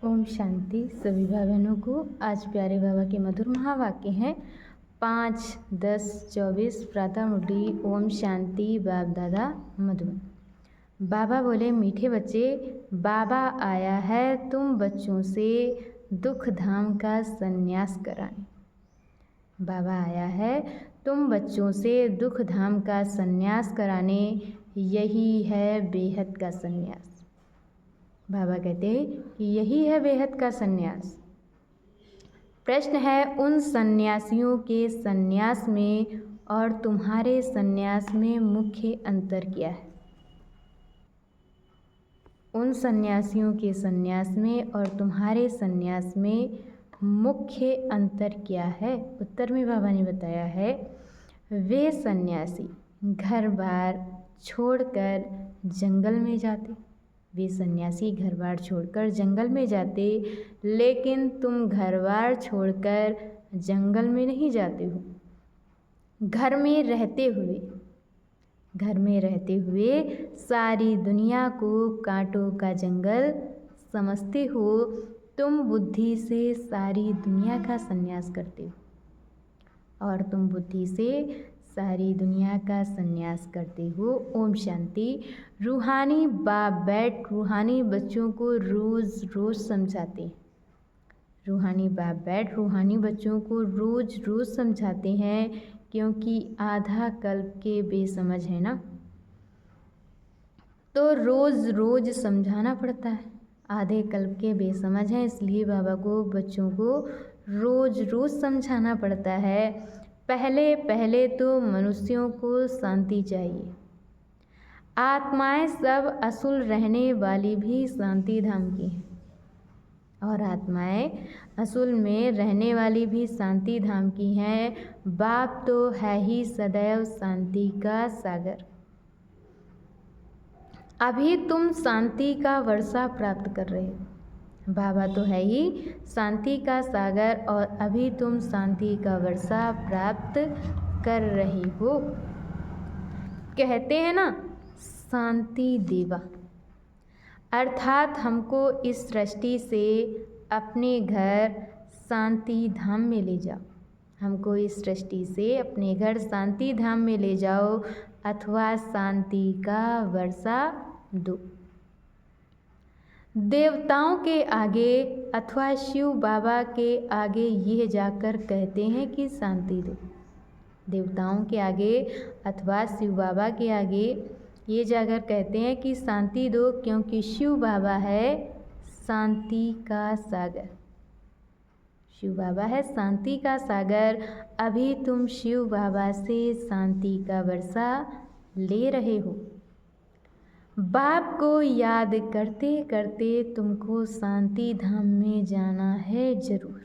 ओम शांति। सभी भाई बहनों को आज प्यारे बाबा के मधुर महावाक्य हैं 5-10-24 प्रातः मुरली। ओम शांति। बाप दादा मधुबन। बाबा बोले, मीठे बच्चे, बाबा आया है तुम बच्चों से दुख धाम का संन्यास कराने। बाबा आया है तुम बच्चों से दुख धाम का संन्यास कराने, यही है बेहद का संन्यास। बाबा कहते हैं कि यही है बेहद का संन्यास। प्रश्न है, उन सन्यासियों के संन्यास में और तुम्हारे संन्यास में मुख्य अंतर क्या है? उन सन्यासियों के संन्यास में और तुम्हारे संन्यास में मुख्य अंतर क्या है? उत्तर में बाबा ने बताया है, वे सन्यासी घर बार छोड़कर जंगल में जाते। वे सन्यासी घर बार छोड़कर जंगल में जाते, लेकिन तुम घर बार छोड़कर जंगल में नहीं जाते हो। घर में रहते हुए सारी दुनिया को कांटों का जंगल समझते हो। तुम बुद्धि से सारी दुनिया का संन्यास करते हो और तुम बुद्धि से सारी दुनिया का संन्यास करते हो। ओम शांति। रूहानी बाप बैठ रूहानी बच्चों को रोज़ रोज़ समझाते हैं। रूहानी बाप बैठ रूहानी बच्चों को रोज़ रोज़ समझाते हैं, क्योंकि आधा कल्प के बेसमझ है ना, तो रोज़ रोज़ समझाना पड़ता है। आधे कल्प के बेसमझ हैं, इसलिए बाबा को बच्चों को रोज़ रोज़ समझाना पड़ता है। पहले तो मनुष्यों को शांति चाहिए। आत्माएं सब असुल रहने वाली भी शांति धाम की हैं, और आत्माएं असुल में रहने वाली भी शांति धाम की हैं। बाप तो है ही सदैव शांति का सागर। अभी तुम शांति का वर्षा प्राप्त कर रहे हो। बाबा तो है ही शांति का सागर, और अभी तुम शांति का वर्षा प्राप्त कर रहे हो। कहते हैं ना, शांति देवा, अर्थात हमको इस सृष्टि से अपने घर शांति धाम में ले जाओ। हमको इस सृष्टि से अपने घर शांति धाम में ले जाओ, अथवा शांति का वर्षा दो। देवताओं के आगे अथवा शिव बाबा के आगे यह जाकर कहते हैं कि शांति दो। देवताओं के आगे अथवा शिव बाबा के आगे ये जाकर कहते हैं कि शांति दो, क्योंकि शिव बाबा है शांति का सागर। शिव बाबा है शांति का सागर। अभी तुम शिव बाबा से शांति का वर्षा ले रहे हो। बाप को याद करते करते तुमको शांति धाम में जाना है जरूर।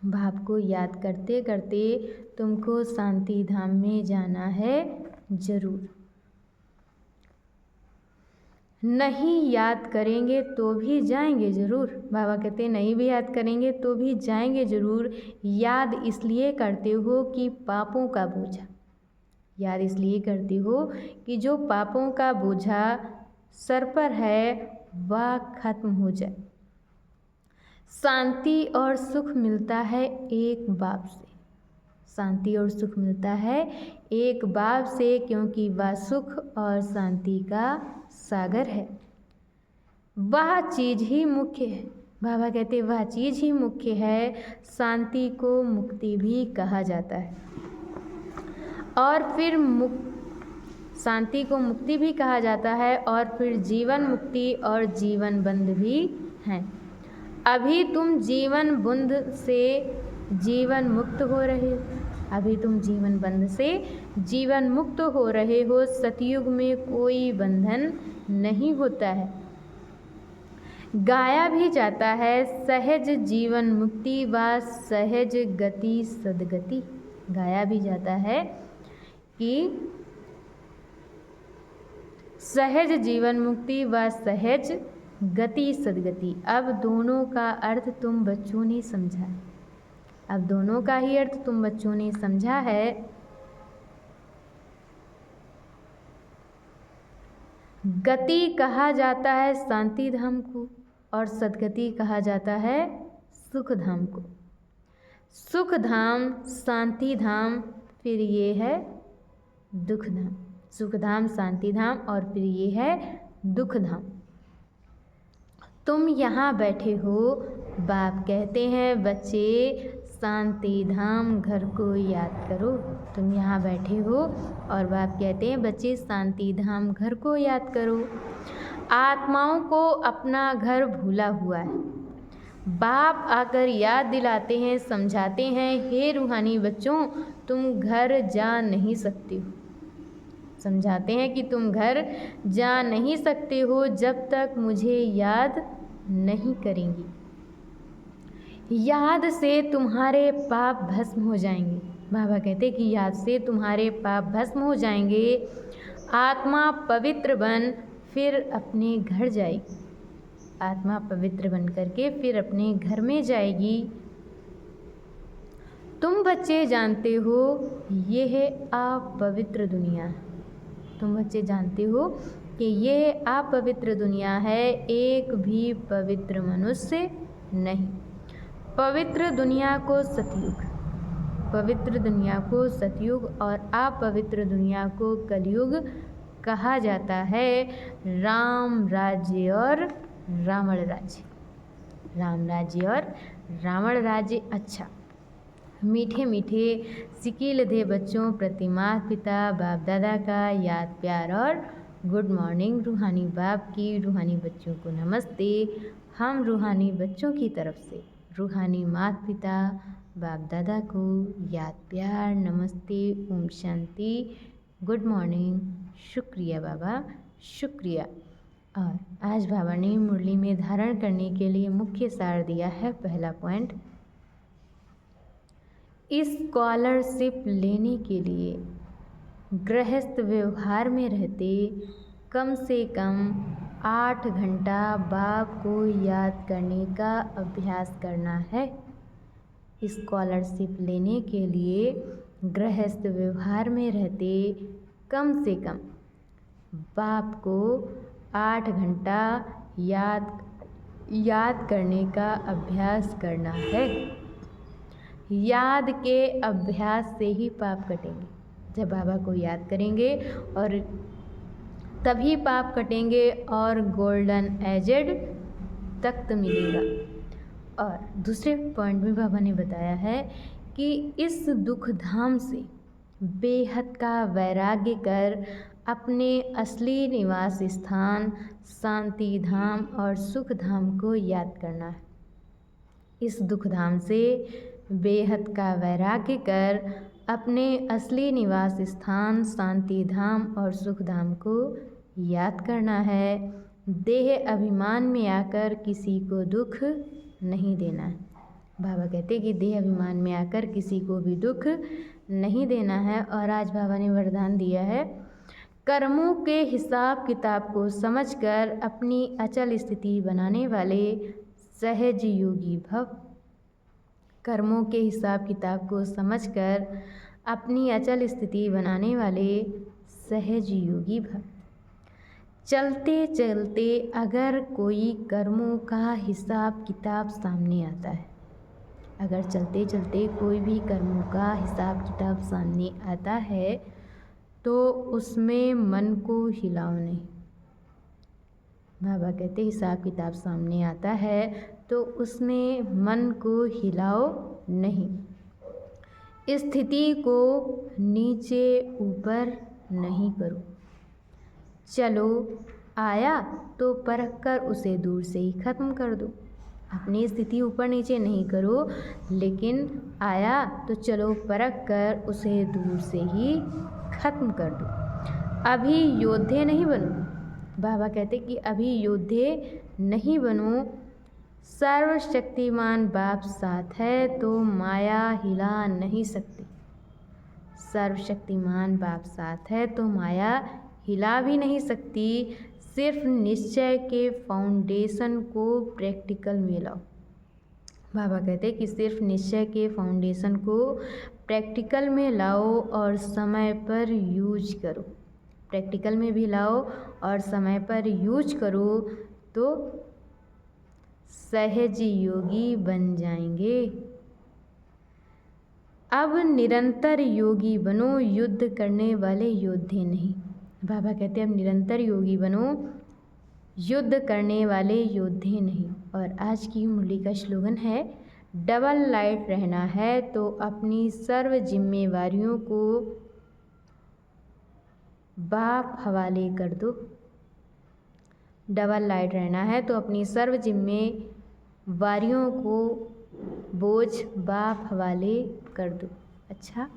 बाप को याद करते करते तुमको शांति धाम में जाना है जरूर। नहीं याद करेंगे तो भी जाएंगे जरूर। बाबा कहते नहीं भी याद करेंगे तो भी जाएंगे जरूर। याद इसलिए करते हो कि पापों का बोझा, याद इसलिए करते हो कि जो पापों का बोझा सर पर है वह खत्म हो जाए। शांति और सुख मिलता है एक बाप से। शांति और सुख मिलता है एक बाप से, क्योंकि वह सुख और शांति का सागर है। वह चीज़ ही मुख्य है। बाबा कहते वह चीज़ ही मुख्य है। शांति को मुक्ति भी कहा जाता है, और फिर शांति को मुक्ति भी कहा जाता है, और फिर जीवन मुक्ति और जीवन बंध भी हैं। अभी तुम जीवन बंध से जीवन मुक्त हो रहे हो। अभी तुम जीवन बंध से जीवन मुक्त हो रहे हो। सतयुग में कोई बंधन नहीं होता है। गाया भी जाता है, सहज जीवन मुक्ति व सहज गति सदगति। गाया भी जाता है कि सहज जीवन मुक्ति व सहज गति सदगति। अब दोनों का अर्थ तुम बच्चों ने समझा है। अब दोनों का ही अर्थ तुम बच्चों ने समझा है। गति कहा जाता है शांति धाम को, और सद्गति कहा जाता है सुख धाम को। सुख धाम, शांति धाम, फिर ये है दुख धाम। सुख धाम, शांति धाम और फिर ये है दुख धाम। तुम यहाँ बैठे हो, बाप कहते हैं बच्चे शांति धाम घर को याद करो। तुम यहाँ बैठे हो और बाप कहते हैं बच्चे शांति धाम घर को याद करो। आत्माओं को अपना घर भूला हुआ है। बाप आकर याद दिलाते हैं, समझाते हैं, हे रूहानी बच्चों तुम घर जा नहीं सकते हो। समझाते हैं कि तुम घर जा नहीं सकते हो जब तक मुझे याद नहीं करेंगी। याद से तुम्हारे पाप भस्म हो जाएंगे। बाबा कहते कि याद से तुम्हारे पाप भस्म हो जाएंगे। आत्मा पवित्र बन फिर अपने घर जाएगी। आत्मा पवित्र बन करके फिर अपने घर में जाएगी। तुम बच्चे जानते हो ये है अपवित्र दुनिया। तुम बच्चे जानते हो कि ये अपवित्र दुनिया है, एक भी पवित्र मनुष्य नहीं। पवित्र दुनिया को सतयुग, पवित्र दुनिया को सतयुग और अपवित्र दुनिया को कलयुग कहा जाता है। राम राज्य और रावण राज्य, राम राज्य और रावण राज्य। अच्छा, मीठे मीठे सिकीलधे बच्चों प्रति माता पिता बाप दादा का याद प्यार और गुड मॉर्निंग। रूहानी बाप की रूहानी बच्चों को नमस्ते। हम रूहानी बच्चों की तरफ से रूहानी माता पिता बाप दादा को याद प्यार नमस्ते, ओम शांति, गुड मॉर्निंग, शुक्रिया बाबा, शुक्रिया। और आज बाबा ने मुरली में धारण करने के लिए मुख्य सार दिया है। पहला पॉइंट, स्कॉलरशिप लेने के लिए गृहस्थ व्यवहार में रहते कम से कम 8 घंटा बाप को याद करने का अभ्यास करना है। स्कॉलरशिप लेने के लिए गृहस्थ व्यवहार में रहते कम से कम बाप को 8 घंटा याद करने का अभ्यास करना है। याद के अभ्यास से ही पाप कटेंगे। जब बाबा को याद करेंगे और तभी पाप कटेंगे और गोल्डन एजेड तख्त मिलेगा। और दूसरे पॉइंट में बाबा ने बताया है कि इस दुख धाम से बेहद का वैराग्य कर अपने असली निवास स्थान शांति धाम और सुख धाम को याद करना है। इस दुख धाम से बेहद का वैराग्य कर अपने असली निवास स्थान शांति धाम और सुख धाम को याद करना है। देह अभिमान में आकर किसी को दुख नहीं देना है। बाबा कहते कि देह अभिमान में आकर किसी को भी दुख नहीं देना है। और आज बाबा ने वरदान दिया है, कर्मों के हिसाब किताब को समझकर अपनी अचल स्थिति बनाने वाले सहज योगी भव। कर्मों के हिसाब किताब को समझकर अपनी अचल स्थिति बनाने वाले सहज योगी भव। चलते चलते अगर कोई कर्मों का हिसाब किताब सामने आता है, अगर चलते चलते कोई भी कर्मों का हिसाब किताब सामने आता है तो उसमें मन को हिलाओ नहीं। बाबा कहते हिसाब किताब सामने आता है तो उसमें मन को हिलाओ नहीं। स्थिति को नीचे ऊपर नहीं करो। चलो आया तो परख कर उसे दूर से ही ख़त्म कर दो। अपनी स्थिति ऊपर नीचे नहीं करो, लेकिन आया तो चलो परख कर उसे दूर से ही ख़त्म कर दो। अभी योद्धे नहीं बनो। बाबा कहते कि अभी योद्धे नहीं बनो। सर्वशक्तिमान बाप साथ है तो माया हिला नहीं सकती। सर्वशक्तिमान बाप साथ है तो माया हिला भी नहीं सकती। सिर्फ निश्चय के फाउंडेशन को प्रैक्टिकल में लाओ। बाबा कहते कि सिर्फ निश्चय के फाउंडेशन को प्रैक्टिकल में लाओ और समय पर यूज करो। प्रैक्टिकल में भी लाओ और समय पर यूज करो तो सहज योगी बन जाएंगे। अब निरंतर योगी बनो, युद्ध करने वाले योद्धे नहीं। बाबा कहते हैं अब निरंतर योगी बनो, युद्ध करने वाले योद्धे नहीं। और आज की मुरली का स्लोगन है, डबल लाइट रहना है तो अपनी सर्व जिम्मेवारियों को बाप हवाले कर दो। डबल लाइट रहना है तो अपनी सर्व जिम्मेवारियों को बोझ बाप हवाले कर दो। अच्छा,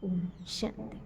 ओम शांति।